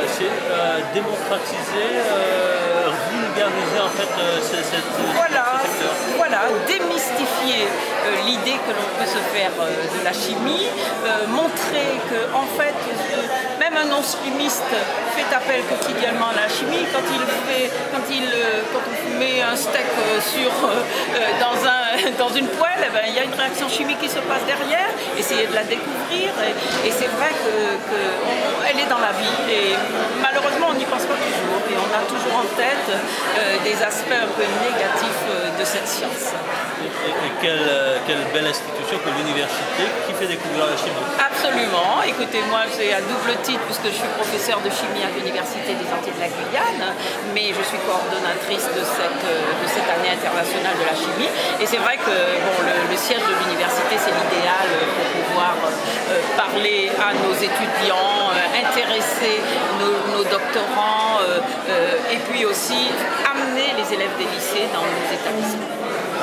C'est démocratiser, vulgariser en fait ce secteur. Voilà, démystifier l'idée que l'on peut se faire de la chimie, montrer que en fait même un non-chimiste fait appel quotidiennement à la chimie. Quand on met un steak dans une poêle, eh ben, il y a une réaction chimique qui se passe derrière. Essayer de la découvrir, et c'est vrai qu'elle est dans la vie, et malheureusement on n'y pense pas toujours, et on a toujours en tête des aspects un peu négatifs de cette science. Et quelle belle institution que l'université qui fait découvrir la chimie. Absolument. Écoutez, moi j'ai à double titre puisque je suis professeure de chimie à l'Université des Antilles de la Guyane, mais je suis coordonnatrice de cette année internationale de la chimie. Et c'est vrai que bon, le siège de l'université, c'est l'idéal pour pouvoir parler à nos étudiants, intéresser nos doctorants, et puis aussi amener les élèves des lycées dans nos établissements.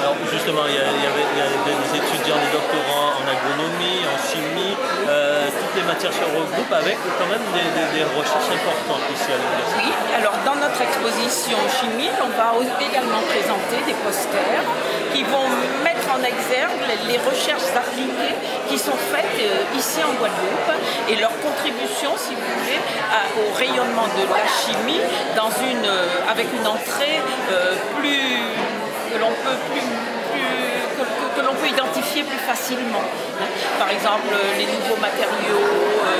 Alors justement, il y a des étudiants, des doctorants en agronomie, en chimie, toutes les matières se regroupent avec quand même des recherches importantes ici à l'université. Oui, alors dans notre exposition chimie, on va également présenter des posters qui vont mettre en exergue les recherches appliquées qui sont faites ici en Guadeloupe et leur contribution, si vous voulez, au rayonnement de la chimie avec une entrée que l'on peut identifier plus facilement. Par exemple, les nouveaux matériaux,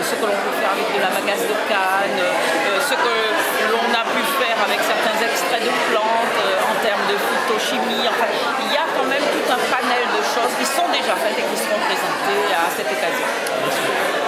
ce que l'on peut faire avec de la bagasse de canne, ce que l'on a pu faire avec certains extraits de plantes en termes de phytochimie. Enfin, il y a quand même tout un panel de choses qui sont déjà faites et qui seront présentées à cette occasion. Merci.